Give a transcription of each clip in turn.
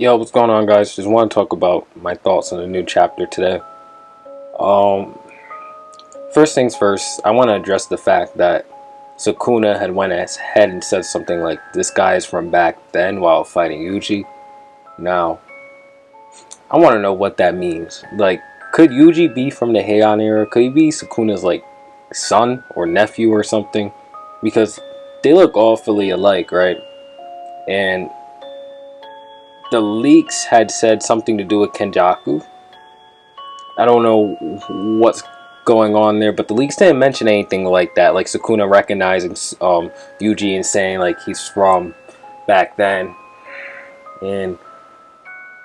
Yo, what's going on, guys? Just want to talk about my thoughts on the new chapter today. Um, First things first, I want to address the fact that Sukuna had went ahead and said something like, "This guy is from back then," while fighting Yuji. Now, I want to know what that means. Like, could Yuji be from the Heian era? Could he be Sukuna's like son or nephew or something? Because they look awfully alike, right? And the leaks had said something to do with Kenjaku. I don't know what's going on there, but the leaks didn't mention anything like that, like Sukuna recognizing Yuji and saying like he's from back then. And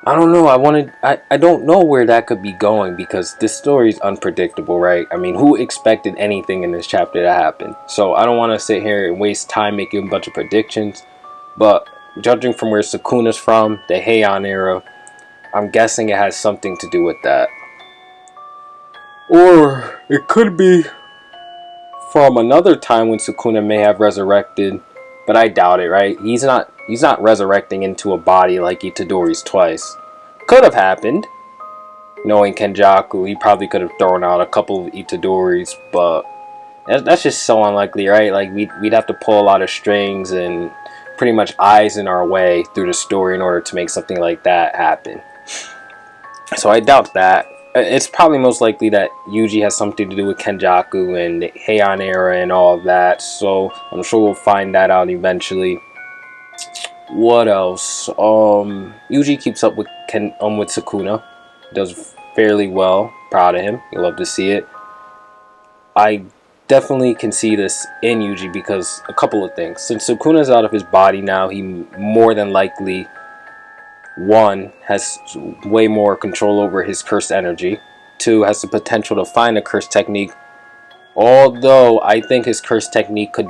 I don't know. I don't know where that could be going because this story is unpredictable, right? I mean, who expected anything in this chapter to happen? So I don't want to sit here and waste time making a bunch of predictions. But judging from where Sukuna's from, the Heian era, I'm guessing it has something to do with that. Or it could be from another time when Sukuna may have resurrected, but I doubt it, right? He's not resurrecting into a body like Itadori's twice. Could have happened. Knowing Kenjaku, he probably could have thrown out a couple of Itadori's, but that's just so unlikely, right? Like we'd have to pull a lot of strings and pretty much eyes in our way through the story in order to make something like that happen. So I doubt that. It's probably most likely that Yuji has something to do with Kenjaku and the Heian era and all of that. So I'm sure we'll find that out eventually. What else? Yuji keeps up with with Sukuna. Does fairly well. Proud of him. You love to see it. I definitely can see this in Yuji because a couple of things. Since Sukuna's out of his body now, he more than likely, one, has way more control over his cursed energy. Two, has the potential to find a cursed technique. Although I think his cursed technique could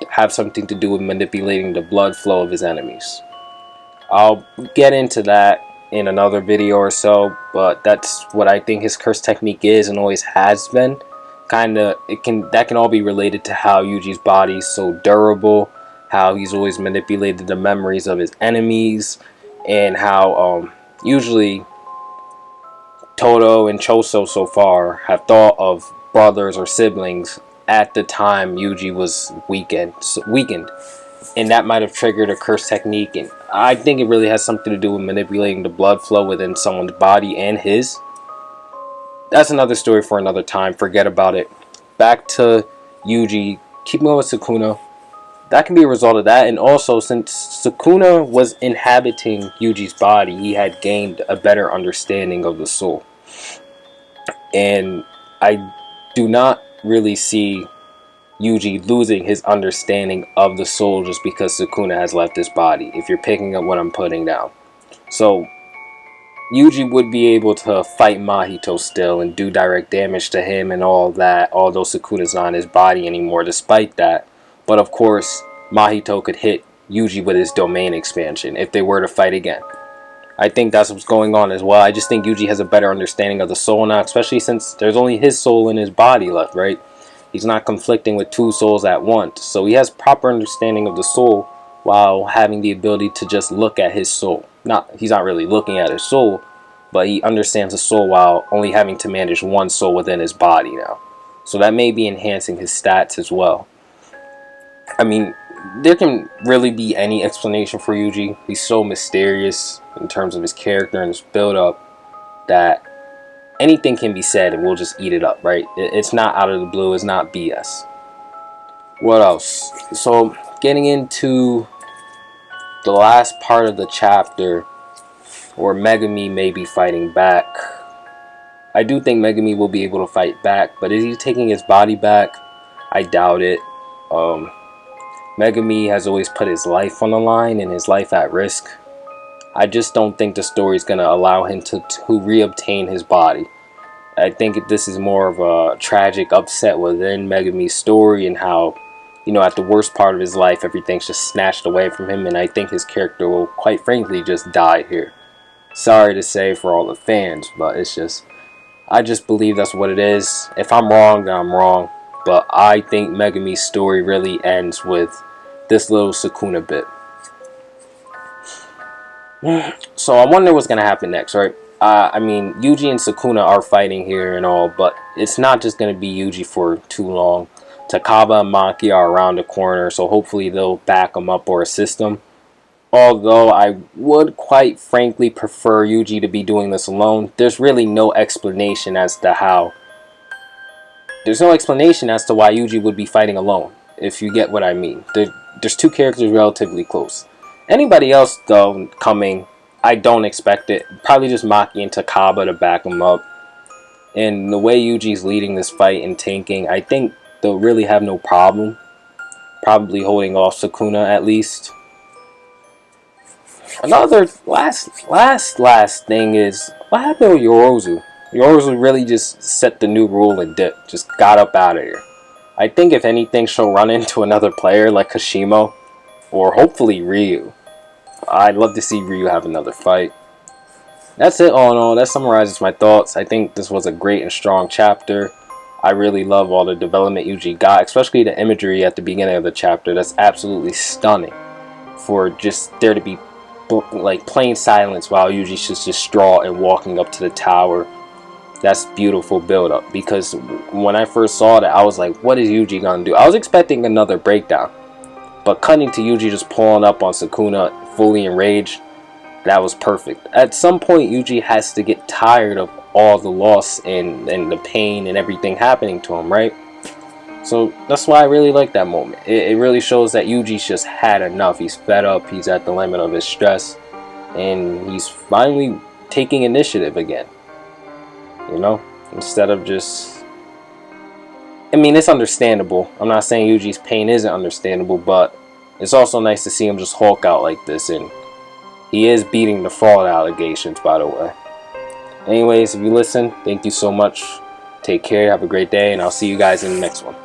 have something to do with manipulating the blood flow of his enemies. I'll get into that in another video or so, but that's what I think his cursed technique is and always has been. That can all be related to how Yuji's body is so durable, how he's always manipulated the memories of his enemies, and how usually Todo and Choso so far have thought of brothers or siblings at the time Yuji was weakened, and that might have triggered a curse technique. And I think it really has something to do with manipulating the blood flow within someone's body and his. That's another story for another time. Forget about it. Back to Yuji. Keep going with Sukuna. That can be a result of that, and also since Sukuna was inhabiting Yuji's body, he had gained a better understanding of the soul. And I do not really see Yuji losing his understanding of the soul just because Sukuna has left his body, if you're picking up what I'm putting down. So Yuji would be able to fight Mahito still and do direct damage to him and all that, although Sukuna's not in his body anymore despite that. But of course, Mahito could hit Yuji with his domain expansion if they were to fight again. I think that's what's going on as well. I just think Yuji has a better understanding of the soul now, especially since there's only his soul in his body left, right? He's not conflicting with two souls at once. So he has proper understanding of the soul while having the ability to just look at his soul. He's not really looking at his soul, but he understands the soul while only having to manage one soul within his body now. So that may be enhancing his stats as well. I mean, there can really be any explanation for Yuji. He's so mysterious in terms of his character and his build-up that anything can be said and we'll just eat it up, right? It's not out of the blue. It's not BS. What else? So, getting into the last part of the chapter where Megumi may be fighting back. I do think Megumi will be able to fight back, but is he taking his body back? I doubt it. Megumi has always put his life on the line and his life at risk. I just don't think the story is going to allow him to reobtain his body. I think this is more of a tragic upset within Megumi's story and how, you know, at the worst part of his life, everything's just snatched away from him, and I think his character will, quite frankly, just die here. Sorry to say for all the fans, but I just believe that's what it is. If I'm wrong, then I'm wrong. But I think Megumi's story really ends with this little Sukuna bit. So I wonder what's gonna happen next, right? I mean, Yuji and Sukuna are fighting here and all, but it's not just gonna be Yuji for too long. Takaba and Maki are around the corner, so hopefully they'll back him up or assist him. Although I would quite frankly prefer Yuji to be doing this alone. There's really no explanation as to how. There's no explanation as to why Yuji would be fighting alone, if you get what I mean. There's two characters relatively close. Anybody else, though, coming, I don't expect it. Probably just Maki and Takaba to back him up. And the way Yuji's leading this fight and tanking, I think they'll really have no problem. Probably holding off Sukuna at least. Another last thing is, what happened with Yorozu? Yorozu really just set the new rule and dipped. Just got up out of here. I think if anything, she'll run into another player like Kashimo. Or hopefully Ryu. I'd love to see Ryu have another fight. That's it all in all. That summarizes my thoughts. I think this was a great and strong chapter. I really love all the development Yuji got, especially the imagery at the beginning of the chapter. That's absolutely stunning. For just there to be like plain silence while Yuji's just distraught and walking up to the tower. That's beautiful build up, because when I first saw that, I was like, what is Yuji gonna do? I was expecting another breakdown, but cutting to Yuji just pulling up on Sukuna fully enraged, that was perfect. At some point Yuji has to get tired of all the loss and the pain and everything happening to him, right? So that's why I really like that moment. It really shows that Yuji's just had enough. He's fed up, he's at the limit of his stress, and he's finally taking initiative again. You know? Instead of just... I mean, it's understandable. I'm not saying Yuji's pain isn't understandable, but it's also nice to see him just hulk out like this, and he is beating the fraud allegations, by the way. Anyways, if you listen, thank you so much. Take care, have a great day, and I'll see you guys in the next one.